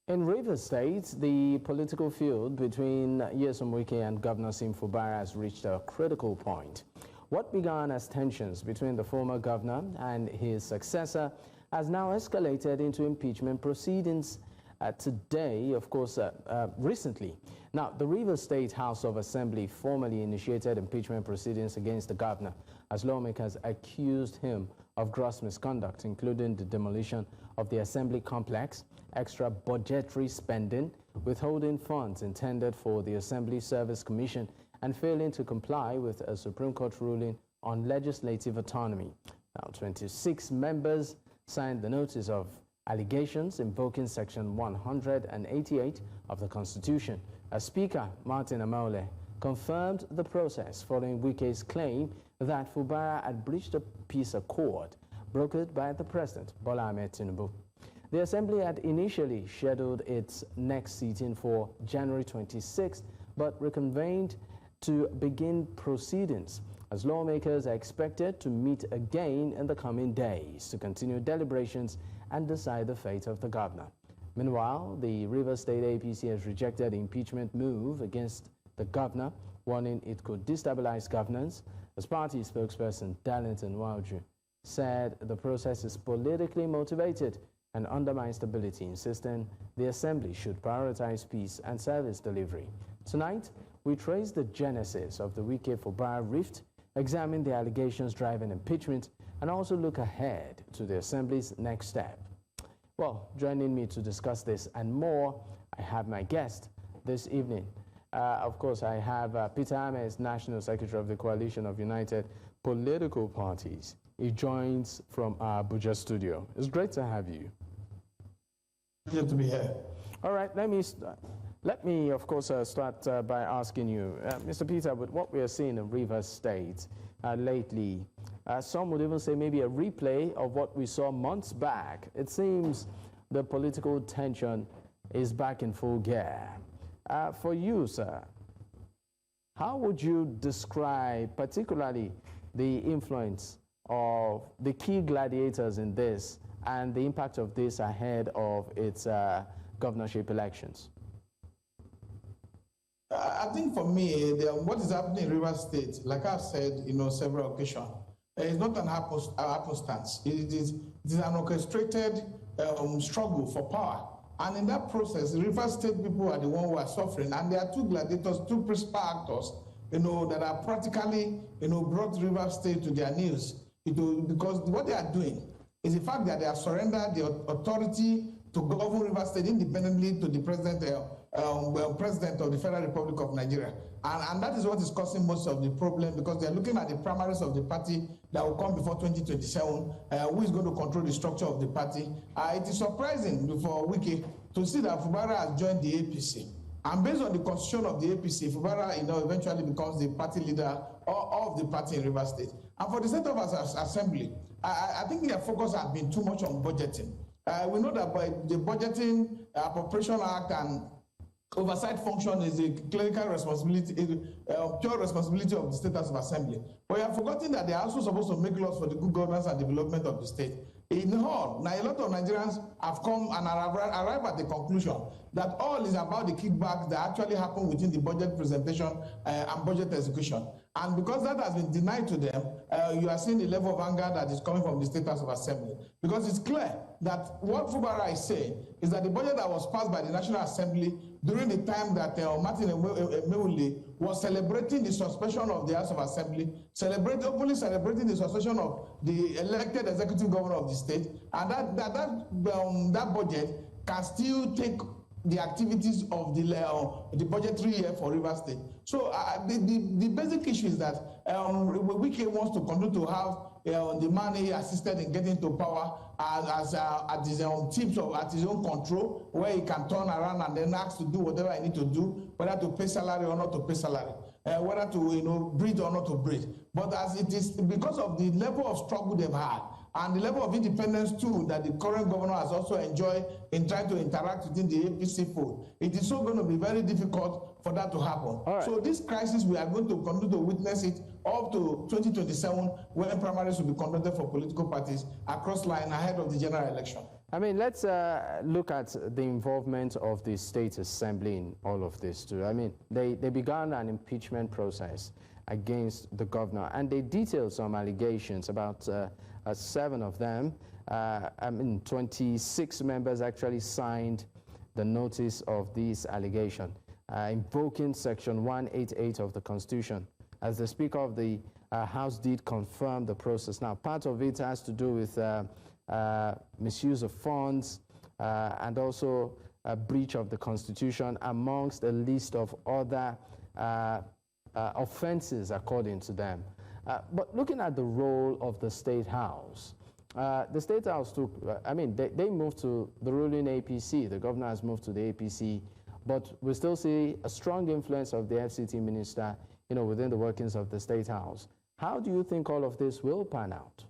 In Rivers State, the political feud between Nyesom Wike and Governor Siminalayi Fubara has reached a critical point. What began as tensions between the former governor and his successor has now escalated into impeachment proceedings today, of course, recently. Now, the Rivers State House of Assembly formally initiated impeachment proceedings against the governor as lawmakers accused him of gross misconduct, including the demolition of the assembly complex, extra-budgetary spending, withholding funds intended for the Assembly Service Commission, and failing to comply with a Supreme Court ruling on legislative autonomy. Now, 26 members signed the notice of allegations invoking Section 188 of the Constitution. As Speaker, Martins Amaewhule confirmed the process following Wike's claim that Fubara had breached a peace accord brokered by the President, Bola Tinubu. The Assembly had initially scheduled its next sitting for January 26th, but reconvened to begin proceedings, as lawmakers are expected to meet again in the coming days to continue deliberations and decide the fate of the governor. Meanwhile, the Rivers State APC has rejected the impeachment move against the governor, warning it could destabilize governance. As party spokesperson Darlington Waju said the process is politically motivated and undermines stability, insisting the Assembly should prioritize peace and service delivery. Tonight, we trace the genesis of the Wike-Fubara rift, examine the allegations driving impeachment, and also look ahead to the Assembly's next step. Well, joining me to discuss this and more, I have my guest this evening. Of course, I have Peter Ameh, National Secretary of the Coalition of United Political Parties. He joins from our Abuja studio. It's great to have you. Good to be here. All right, let me of course, start by asking you, Mr. Peter, with what we are seeing in Rivers State lately, some would even say maybe a replay of what we saw months back. It seems the political tension is back in full gear. For you, sir, how would you describe particularly the influence of the key gladiators in this and the impact of this ahead of its governorship elections? I think for me, what is happening in Rivers State, like I've said, several occasions, is not an happenstance. It is an orchestrated struggle for power. And in that process, Rivers State people are the ones who are suffering. And there are two gladiators, two principal actors, that are practically, brought Rivers State to their knees. Because what they are doing is the fact that they have surrendered the authority to govern Rivers State independently to the president of the Federal Republic of Nigeria. And that is what is causing most of the problem, because they're looking at the primaries of the party that will come before 2027, who is going to control the structure of the party. It is surprising for Wike to see that Fubara has joined the APC. And based on the constitution of the APC, Fubara eventually becomes the party leader of the party in Rivers State. And for the State of Assembly, I think their focus has been too much on budgeting. We know that by the Budgeting Appropriation Act and oversight function is a clerical responsibility, pure responsibility of the State House of Assembly. But we have forgotten that they are also supposed to make laws for the good governance and development of the state. In all, now a lot of Nigerians have come and arrived at the conclusion that all is about the kickbacks that actually happen within the budget presentation and budget execution. And because that has been denied to them, you are seeing the level of anger that is coming from the State House of Assembly. Because it's clear that what Fubara is saying is that the budget that was passed by the National Assembly during the time that Martins Amaewhule was celebrating the suspension of the House of Assembly, openly celebrating the suspension of the elected executive governor of the state, and that budget can still take the activities of the budgetary year for Rivers State. So the basic issue is that Wike wants to continue to have the man he assisted in getting to power at his own tips or at his own control, where he can turn around and then ask to do whatever I need to do, whether to pay salary or not to pay salary, whether to breed or not to breed. But as it is, because of the level of struggle they've had and the level of independence too that the current governor has also enjoyed in trying to interact within the APC fold, it is so going to be very difficult for that to happen. Right. So this crisis, we are going to continue to witness it up to 2027, when primaries will be conducted for political parties across line ahead of the general election. I mean, let's look at the involvement of the State Assembly in all of this too. I mean, they began an impeachment process against the governor, and they detailed some allegations, about 7 of them. I mean, 26 members actually signed the notice of this allegation, invoking Section 188 of the Constitution. As the Speaker of the House did confirm the process. Now, part of it has to do with misuse of funds and also a breach of the Constitution, amongst a list of other offenses, according to them. But looking at the role of the State House, the State House took, I mean, they moved to the ruling APC. The governor has moved to the APC, but we still see a strong influence of the FCT minister, you know, within the workings of the State House. How do you think all of this will pan out?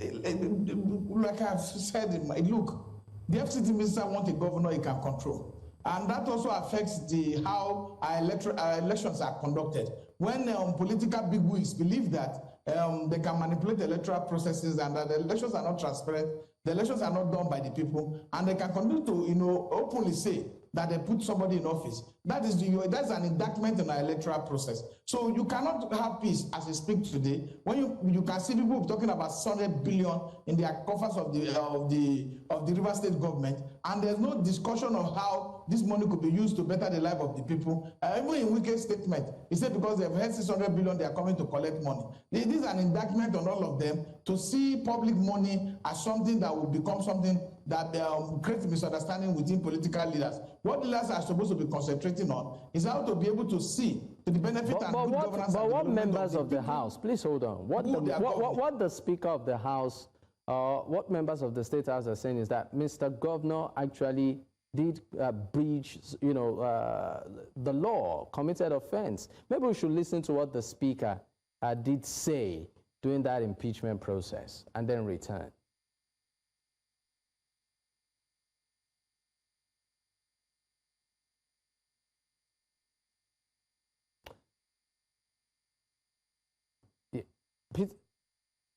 Like I've said, look, the FCT minister wants a governor he can control. And that also affects how our elections are conducted. When political bigwigs believe that they can manipulate electoral processes and that the elections are not transparent, the elections are not done by the people, and they can continue to, you know, openly say that they put somebody in office. That's an indictment in our electoral process. So you cannot have peace as we speak today when you can see people talking about 600 billion in their coffers of the Rivers State government, and there's no discussion of how this money could be used to better the life of the people. Even in Wike's statement, he said because they've had 600 billion, they are coming to collect money. This is an indictment on all of them to see public money as something that will become something that creates misunderstanding within political leaders. What leaders are supposed to be concentrating on is how to be able to see to the benefit and good governance. But what members of the House, please hold on, what the Speaker of the House, what members of the State House are saying is that Mr. Governor actually did breach, you know, the law, committed offense. Maybe we should listen to what the Speaker did say during that impeachment process and then return.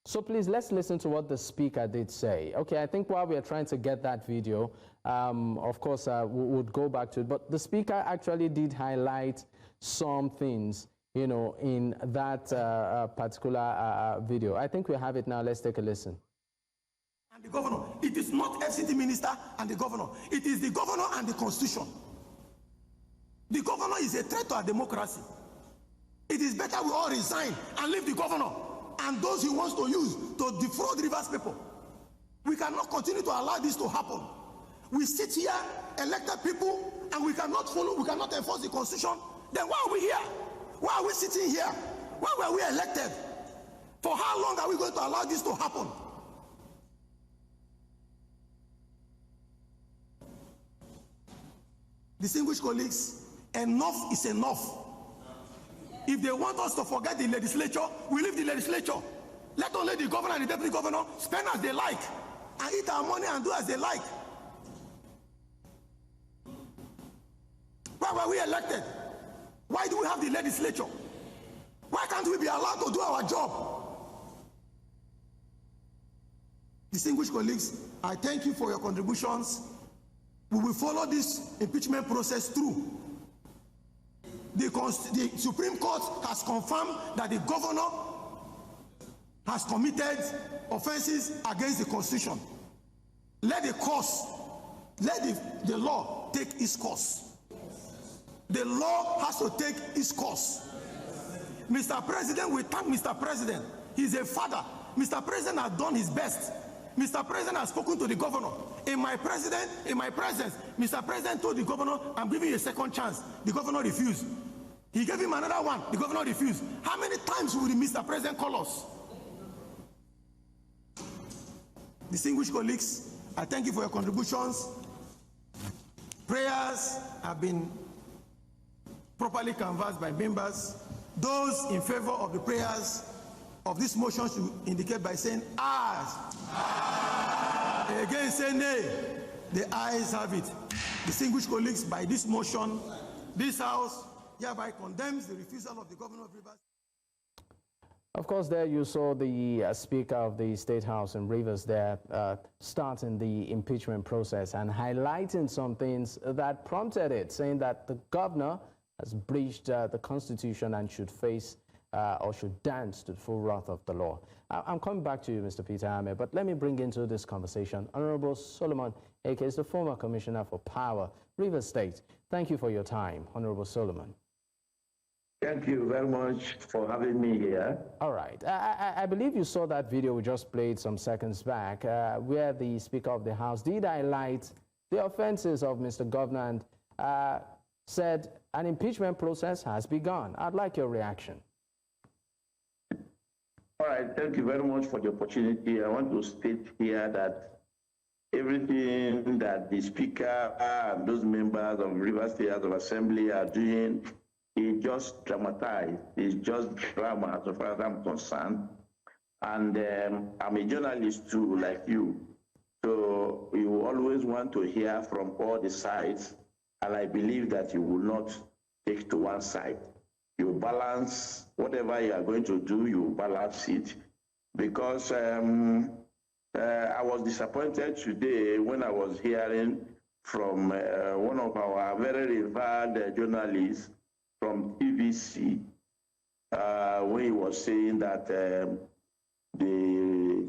So please, let's listen to what the Speaker did say. Okay, I think while we are trying to get that video, of course, we would go back to it. But the Speaker actually did highlight some things, you know, in that particular video. I think we have it now. Let's take a listen. And the governor, it is not FCT minister and the governor. It is the governor and the Constitution. The governor is a threat to our democracy. It is better we all resign and leave the governor and those he wants to use to defraud Rivers people. We cannot continue to allow this to happen. We sit here, elected people, and we cannot follow, we cannot enforce the Constitution. Then why are we here? Why are we sitting here? Why were we elected? For how long are we going to allow this to happen? Distinguished colleagues, enough is enough. If they want us to forget the legislature, we leave the legislature. Let only the governor and the deputy governor spend as they like and eat our money and do as they like. Why were we elected? Why do we have the legislature? Why can't we be allowed to do our job? Distinguished colleagues, I thank you for your contributions. We will follow this impeachment process through. The Supreme Court has confirmed that the governor has committed offenses against the Constitution. Let the law take its course. The law has to take its course. Mr. President, we thank Mr. President. He's a father. Mr. President has done his best. Mr. President has spoken to the governor. In my presence, Mr. President told the governor, I'm giving you a second chance. The governor refused. He gave him another one. The governor refused. How many times will the Mr. President call us? Distinguished colleagues, I thank you for your contributions. Prayers have been properly canvassed by members. Those in favor of the prayers of this motion should indicate by saying aye. Aye. Again, say nay. The ayes have it. Distinguished colleagues, by this motion, this House hereby condemns the refusal of the governor of Rivers. Of course, there you saw the Speaker of the State House in Rivers there starting the impeachment process and highlighting some things that prompted it, saying that the governor has breached the Constitution and should face or should dance to the full wrath of the law. I'm coming back to you, Mr. Peter Ameh, but let me bring into this conversation Honorable Solomon Eke, is the former Commissioner for Power, Rivers State. Thank you for your time, Honorable Solomon. Thank you very much for having me here. All right. I believe you saw that video we just played some seconds back where the Speaker of the House did highlight the offenses of Mr. Governor and said an impeachment process has begun. I'd like your reaction. All right. Thank you very much for the opportunity. I want to state here that everything that the Speaker and those members of Rivers State House of Assembly are doing is just dramatized. It's just drama as far as I'm concerned. And I'm a journalist too, like you. So you always want to hear from all the sides. And I believe that you will not take to one side. You balance whatever you are going to do, you balance it. Because I was disappointed today when I was hearing from one of our very revered journalists from TVC, when he was saying that the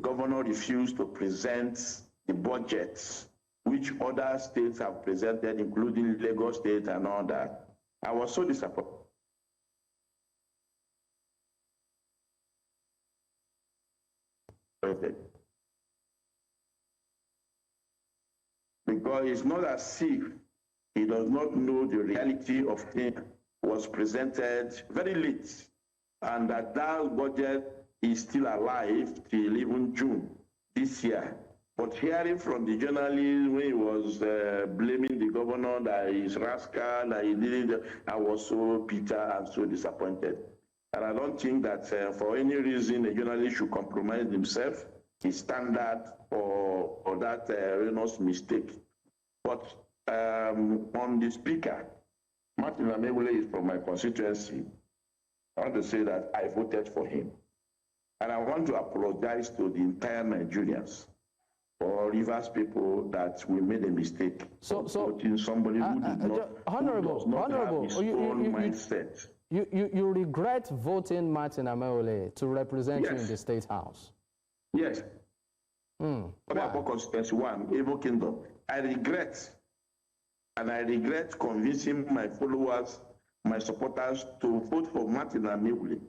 governor refused to present the budgets which other states have presented, including Lagos State and all that. I was so disappointed. Because it's not as if he does not know the reality of things was presented very late, and that budget is still alive till even June this year. But hearing from the journalist when he was blaming the governor that he's rascal, that he didn't, I was so bitter and so disappointed. And I don't think that for any reason a journalist should compromise himself, his standard, or that erroneous mistake. But on the Speaker, Martins Amaewhule is from my constituency. I want to say that I voted for him. And I want to apologize to the entire Nigerians or Rivers people that we made a mistake. So voting somebody who did not, Honorable, who does not have his own mindset. You regret voting Martins Amaewhule to represent you in the State House? Yes. Constituency 1, Evo Kingdom. I regret. And I regret convincing my followers, my supporters, to vote for Martins Amaewhule.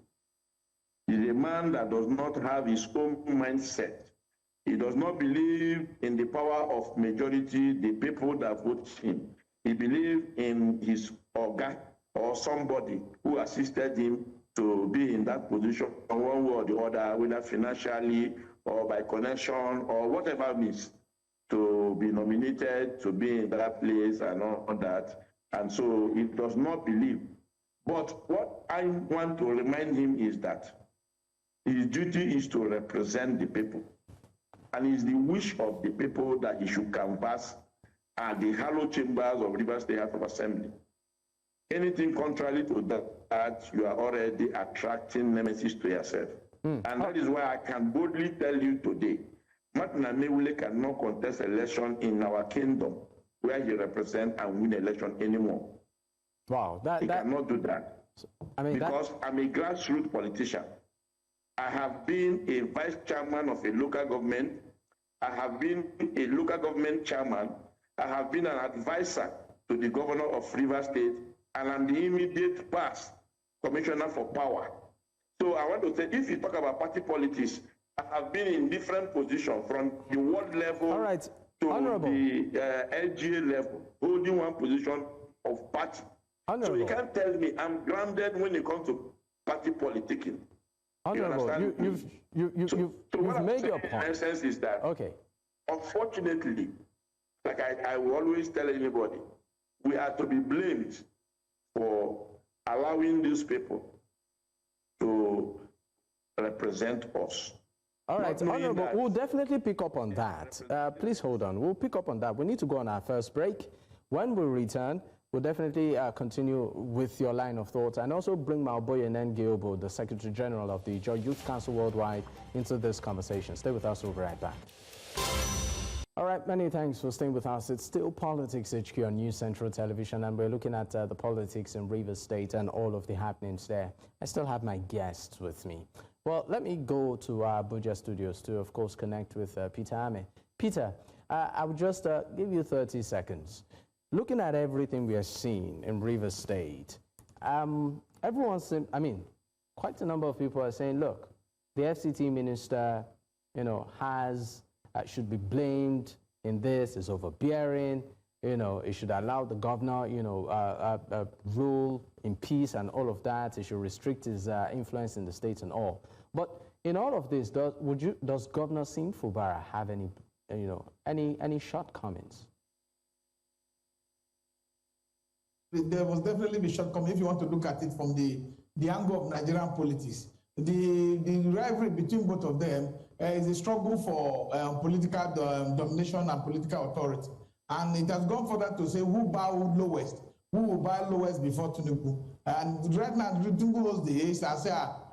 He's a man that does not have his own mindset. He does not believe in the power of majority, the people that vote him. He believes in his organ or somebody who assisted him to be in that position one way or the other, whether financially or by connection or whatever means, to be nominated, to be in that place and all that. And so he does not believe. But what I want to remind him is that his duty is to represent the people. And it's the wish of the people that he should canvass at the hallowed chambers of Rivers State House of Assembly. Anything contrary to that, you are already attracting nemesis to yourself. And that is why I can boldly tell you today, Martins Amaewhule cannot contest election in our kingdom where he represents and win election anymore. Wow. He cannot do that. Because I'm a grassroots politician. I have been a vice chairman of a local government. I have been a local government chairman. I have been an advisor to the governor of Rivers State, and I'm the immediate past commissioner for power. So I want to say, if you talk about party politics, I have been in different positions from the ward level to the LGA level, holding one position of party. So you can't tell me I'm grounded when it comes to party politicking. Honorable, you've made your point. In essence is that, unfortunately, like I will always tell anybody, we are to be blamed for allowing these people to represent us. All right, Honorable, we'll definitely pick up on that. Please hold on. We'll pick up on that. We need to go on our first break. When we return, we'll definitely continue with your line of thought and also bring Maoboye Nengeobo, the Secretary General of the Joy Youth Council Worldwide, into this conversation. Stay with us, we'll be right back. All right, many thanks for staying with us. It's still Politics HQ on News Central Television, and we're looking at the politics in Rivers State and all of the happenings there. I still have my guests with me. Well, let me go to our Abuja studios to, of course, connect with Peter Ameh. Peter, I would just give you 30 seconds. Looking at everything we are seeing in Rivers State, everyone's, quite a number of people are saying, look, the FCT minister, should be blamed in this, is overbearing, it should allow the governor, rule in peace and all of that. It should restrict his influence in the state and all. But in all of this, does Governor Siminalayi Fubara have any shortcomings? There was definitely be shortcoming if you want to look at it from the angle of Nigerian politics. The rivalry between both of them is a struggle for political domination and political authority. And it has gone further to say who bowed lowest, who will bow lowest before Tinubu. And right now, Tinubu was the ace and say,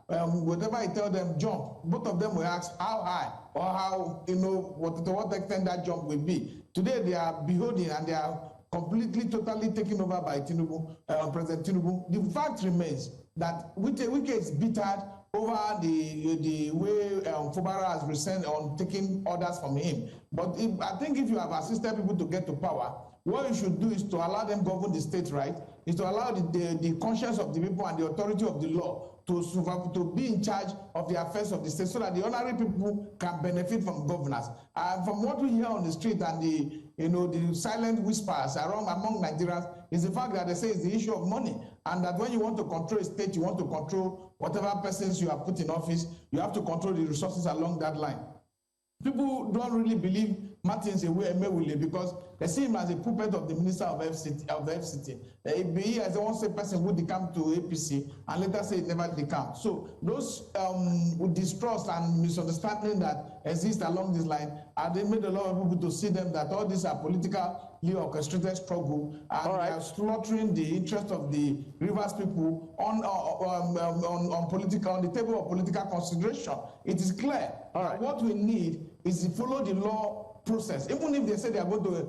whatever I tell them, jump. Both of them will ask how high or how, to what extent that jump will be. Today, they are beholding and they are completely, totally taken over by Tinubu, President Tinubu. The fact remains that Wike is bittered over the way Fubara has resent on taking orders from him. But I think if you have assisted people to get to power, what you should do is to allow them govern the state, right? Is to allow the conscience of the people and the authority of the law to be in charge of the affairs of the state so that the ordinary people can benefit from governance. And from what we hear on the street and the silent whispers among Nigerians is the fact that they say it's the issue of money, and that when you want to control a state, you want to control whatever persons you have put in office, you have to control the resources along that line. People don't really believe Martins Amaewhule because they see him as a puppet of the minister of the FCT. He as the one person who decamped to APC and later say it never decamped. So those distrust and misunderstanding that exist along this line, they made a lot of people to see them that all these are politically orchestrated struggle, and they are slaughtering the interest of the Rivers people on the table of political consideration. It is clear that what we need is to follow the law process. Even if they say they are going to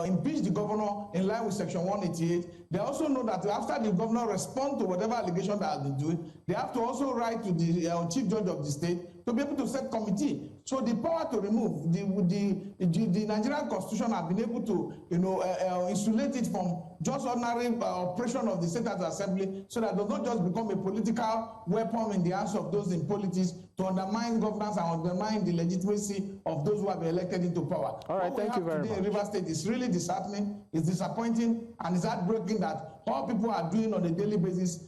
impeach the governor in line with Section 188, they also know that after the governor responds to whatever allegation that has been doing, they have to also write to the chief judge of the state to be able to set committee. So the power to remove the Nigerian Constitution has been able to insulate it from just ordinary operation of the State Assembly, so that it does not just become a political weapon in the hands of those in politics to undermine governance and undermine the legitimacy of those who have been elected into power. All right, thank you very much. In Rivers State is really disheartening, it's disappointing, and it's heartbreaking that all people are doing on a daily basis,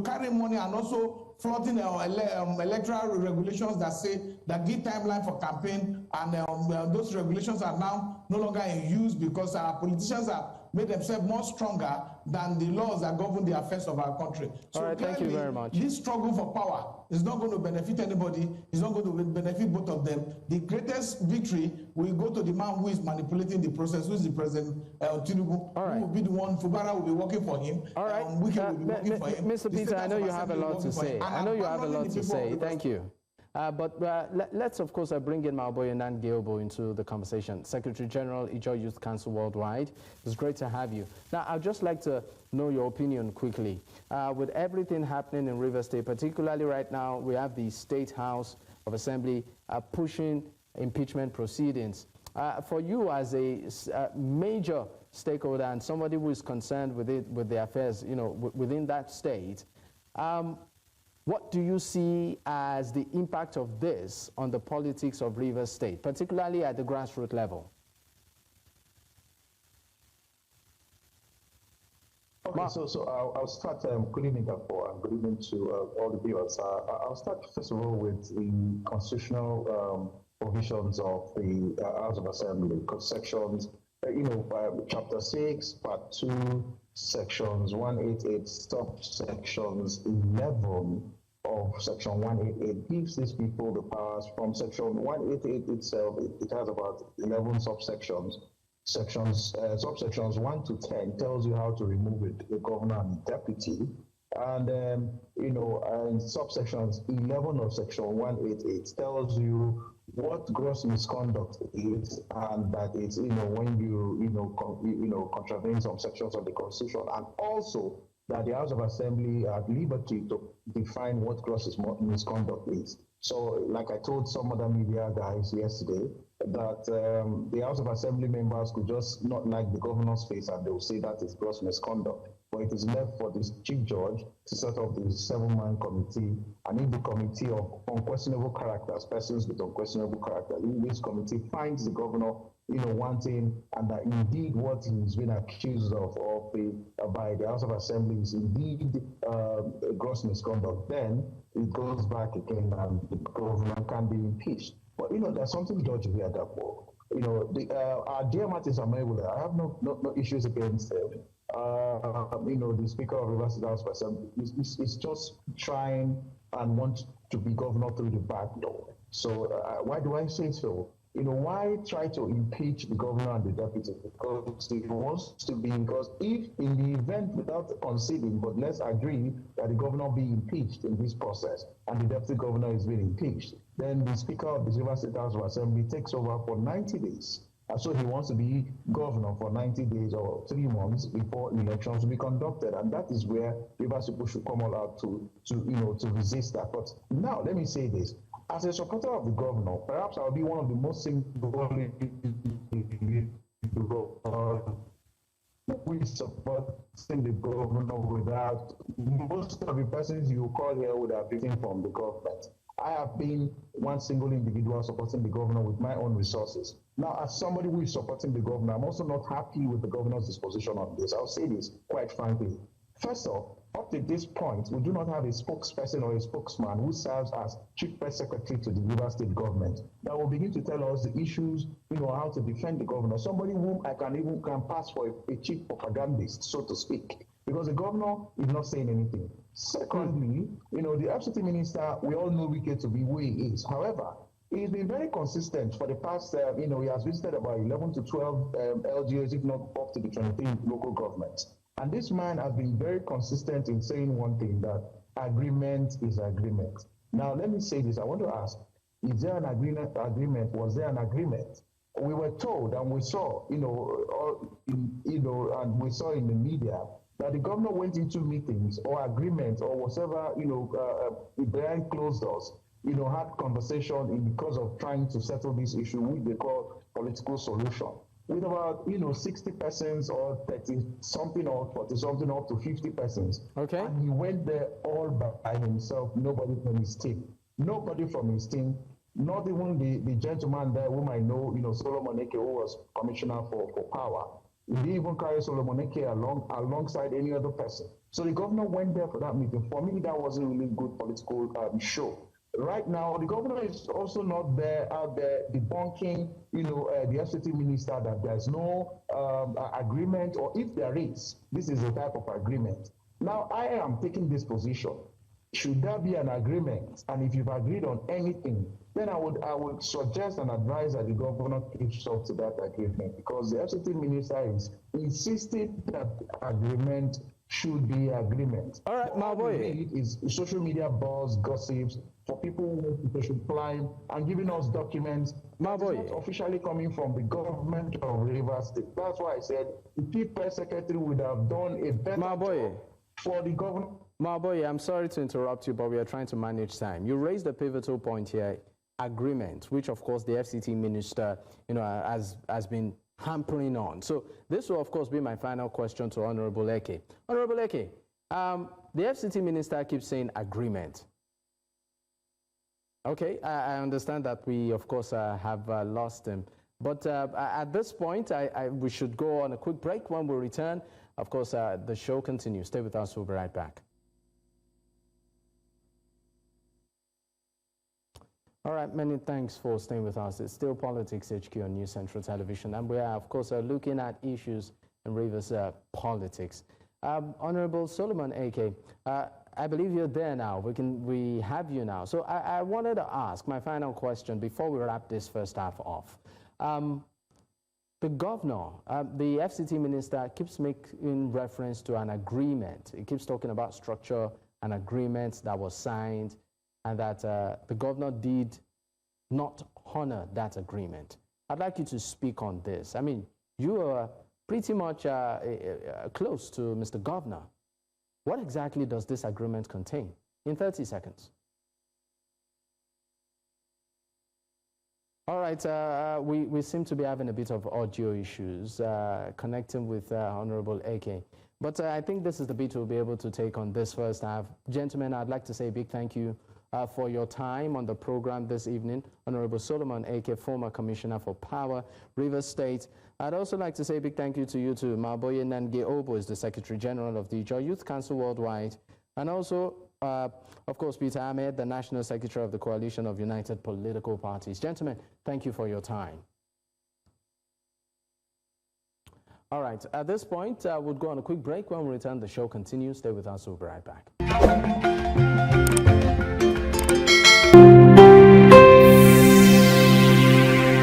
carrying money and also flouting electoral regulations that give timeline for campaign, and those regulations are now no longer in use because our politicians have made themselves more stronger than the laws that govern the affairs of our country. So all right, thank you very much. This struggle for power is not going to benefit anybody. It's not going to benefit both of them. The greatest victory will go to the man who is manipulating the process, who is the President Tinubu, who will be the one. Fubara will be working for him. All right, Wike will be working for him. Mr. Peter, I know you have a lot to say. I know you have a lot to say. Thank you. But let's, of course, bring in Maoboye Nengeobo into the conversation. Secretary General, Joy Youth Council Worldwide. It's great to have you. Now, I'd just like to know your opinion quickly. With everything happening in Rivers State, particularly right now, we have the State House of Assembly pushing impeachment proceedings. For you as a major stakeholder and somebody who is concerned with the affairs, within that state, what do you see as the impact of this on the politics of Rivers State, particularly at the grassroots level? Okay, so I'll start. Good evening, Gafo, and good evening to all the viewers. I'll start first of all with the constitutional provisions of the House of Assembly, sections, Chapter 6, Part 2, Sections 188, subsections 11 of Section 188 gives these people the powers. From Section 188 itself, it has about 11 subsections. subsections 1 to 10 tells you how to remove it, the governor and the deputy. And, and subsections 11 of section 188 tells you what gross misconduct is, and that it's, when you contravene some sections of the Constitution, and also that the House of Assembly are at liberty to define what gross misconduct is. So, like I told some other media guys yesterday, that the House of Assembly members could just not like the governor's face and they will say that is gross misconduct. But it is left for the chief judge to set up the 7-man committee, and if the committee of unquestionable characters, persons with unquestionable character, in this committee finds the governor, wanting, and that indeed what he's been accused of by the House of Assembly is indeed gross misconduct, then it goes back again and the governor can be impeached. But there's something dodgy here, therefore. Our dear Martins Amaewhule, I have no issues against him. The Speaker of Rivers House of Assembly is just trying and wants to be governor through the back door. So why do I say so? Why try to impeach the governor and the deputy? Because he wants to be, because if in the event, without conceding, but let's agree that the governor be impeached in this process and the deputy governor is being impeached, then the Speaker of the Rivers House of Assembly takes over for 90 days. And so he wants to be governor for 90 days or 3 months before elections will be conducted. And that is where Rivers people should come all out to resist that. But now, let me say this. As a supporter of the governor, perhaps I'll be one of the most symbolic people who is supporting the governor without most of the persons you call here would have been from the government. I have been one single individual supporting the governor with my own resources. Now, as somebody who is supporting the governor, I'm also not happy with the governor's disposition on this. I'll say this quite frankly. First off, up to this point, we do not have a spokesperson or a spokesman who serves as chief press secretary to the Rivers State government that will begin to tell us the issues, how to defend the governor. Somebody whom I can pass for a chief propagandist, so to speak, because the governor is not saying anything. Secondly, the FCT minister, we all know Wike to be who he is. However, he's been very consistent for the past, he has visited about 11 to 12 LGAs, if not up to the 23 local governments. And this man has been very consistent in saying one thing, that agreement is agreement. Now, let me say this. I want to ask, is there an agreement? Was there an agreement? We were told and we saw, and we saw in the media that the governor went into meetings or agreements or whatever, behind closed doors, had conversation because of trying to settle this issue, which they call political solution, with about 60 persons or 30 something or 40 something up to 50 persons. Okay. And he went there all by himself, nobody from his team. Nobody from his team, not even the gentleman there whom I know, Solomon Eke, who was commissioner for power. He didn't even carry Solomon Eke alongside any other person. So the governor went there for that meeting. For me, that wasn't really good political show. Right now, the governor is also not out there debunking, the FCT minister that there's no agreement, or if there is, this is a type of agreement. Now, I am taking this position. Should there be an agreement, and if you've agreed on anything, then I would suggest and advise that the governor keeps up to that agreement, because the FCT minister is insisting that agreement should be agreement. All right, my boy. It is social media buzz, gossips, for people who want to social climb and giving us documents. My boy. Not officially coming from the government of Rivers State. That's why I said the chief press secretary would have done a better job for the government. Maboye, I'm sorry to interrupt you, but we are trying to manage time. You raised a pivotal point here, agreement, which of course the FCT minister, has been hampering on. So this will of course be my final question to Honorable Eke. Honorable Eke, the FCT minister keeps saying agreement. Okay, I understand that we of course have lost him. But at this point, we should go on a quick break. When we return, of course, the show continues. Stay with us, we'll be right back. All right, many thanks for staying with us. It's still Politics HQ on News Central Television, and we are, of course, looking at issues in Rivers politics. Honorable Solomon Eke, I believe you're there now. We have you now. So I wanted to ask my final question before we wrap this first half off. The governor, the FCT minister keeps making reference to an agreement. He keeps talking about structure, an agreement that was signed, and that the governor did not honor that agreement. I'd like you to speak on this. I mean, you are pretty much close to Mr. Governor. What exactly does this agreement contain? In 30 seconds. All right, we seem to be having a bit of audio issues connecting with Honorable Eke. But I think this is the bit we'll be able to take on this first half. Gentlemen, I'd like to say a big thank you for your time on the program this evening. Honorable Solomon Eke, former Commissioner for Power, Rivers State. I'd also like to say a big thank you to you too. Maboye Nange Obo is the Secretary General of the Ijaw Youth Council Worldwide. And also, of course, Peter Ameh, the National Secretary of the Coalition of United Political Parties. Gentlemen, thank you for your time. All right, at this point, we'll go on a quick break. When we return, the show continues. Stay with us. We'll be right back.